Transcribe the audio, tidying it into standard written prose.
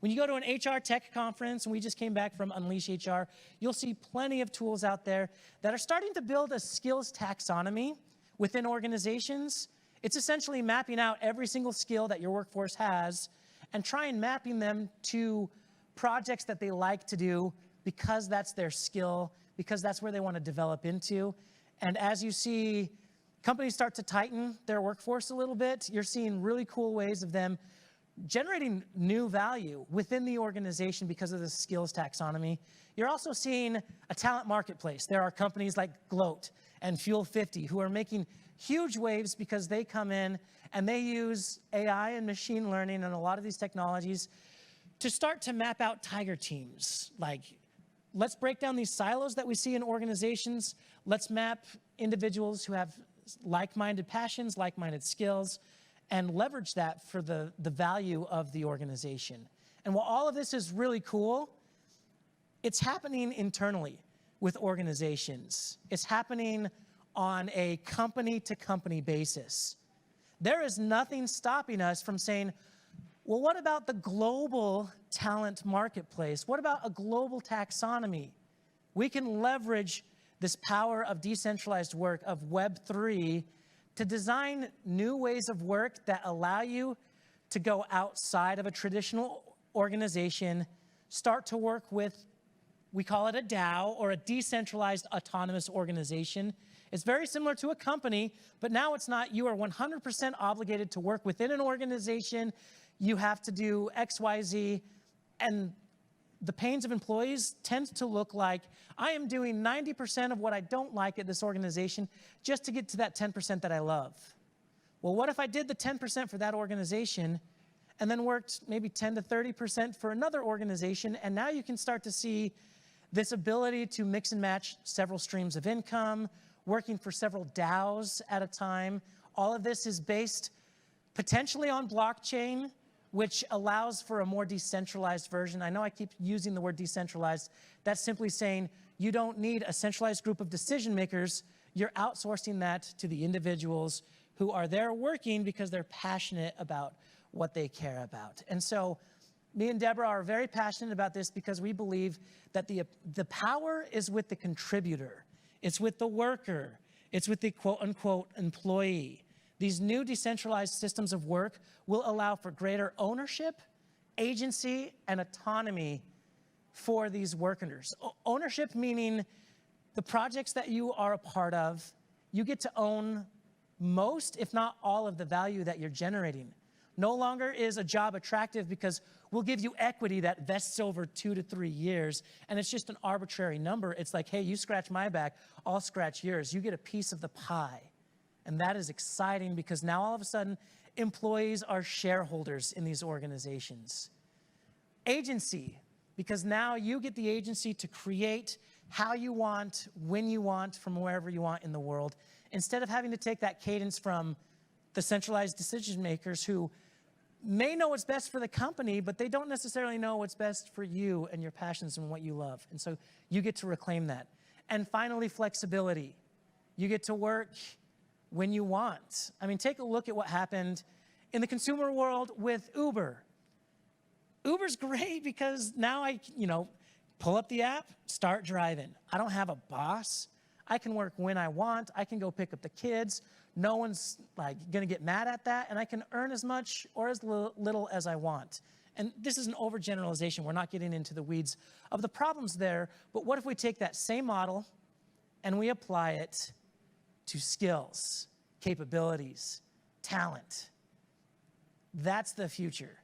When you go to an HR tech conference, and we just came back from Unleash HR, you'll see plenty of tools out there that are starting to build a skills taxonomy within organizations. It's essentially mapping out every single skill that your workforce has and trying mapping them to projects that they like to do because that's their skill, because that's where they want to develop into. And as you see companies start to tighten their workforce a little bit, you're seeing really cool ways of them generating new value within the organization because of the skills taxonomy. You're also seeing a talent marketplace. There are companies like Gloat and Fuel 50 who are making huge waves because they come in and they use AI and machine learning and a lot of these technologies to start to map out tiger teams. Like, let's break down these silos that we see in organizations. Let's map individuals who have like-minded passions, like-minded skills, and leverage that for the value of the organization. And while all of this is really cool, it's happening internally with organizations. It's happening on a company-to-company basis. There is nothing stopping us from saying, well, what about the global talent marketplace? What about a global taxonomy? We can leverage this power of decentralized work, of Web3, to design new ways of work that allow you to go outside of a traditional organization, start to work with, we call it a DAO, or a decentralized autonomous organization. It's very similar to a company, but now it's not. You are 100% obligated to work within an organization. You have to do X, Y, Z, and the pains of employees tend to look like, I am doing 90% of what I don't like at this organization just to get to that 10% that I love. Well, what if I did the 10% for that organization and then worked maybe 10 to 30% for another organization, and now you can start to see this ability to mix and match several streams of income, working for several DAOs at a time. All of this is based potentially on blockchain, which allows for a more decentralized version. I know I keep using the word decentralized. That's simply saying you don't need a centralized group of decision makers. You're outsourcing that to the individuals who are there working because they're passionate about what they care about. And so me and Deborah are very passionate about this because we believe that the power is with the contributor. It's with the worker. It's with the quote-unquote employee. These new decentralized systems of work will allow for greater ownership, agency, and autonomy for these workers. Ownership meaning the projects that you are a part of, you get to own most, if not all, of the value that you're generating. No longer is a job attractive because we'll give you equity that vests over 2 to 3 years, and it's just an arbitrary number. It's like, hey, you scratch my back, I'll scratch yours. You get a piece of the pie. And that is exciting because now all of a sudden, employees are shareholders in these organizations. Agency, because now you get the agency to create how you want, when you want, from wherever you want in the world, instead of having to take that cadence from the centralized decision makers who may know what's best for the company, but they don't necessarily know what's best for you and your passions and what you love. And so you get to reclaim that. And finally, flexibility. You get to work when you want. I mean, take a look at what happened in the consumer world with Uber. Uber's great because now I, pull up the app, start driving. I don't have a boss. I can work when I want. I can go pick up the kids. No one's gonna get mad at that, and I can earn as much or as little as I want. And this is an overgeneralization. We're not getting into the weeds of the problems there, but what if we take that same model and we apply it to skills, capabilities, talent? That's the future.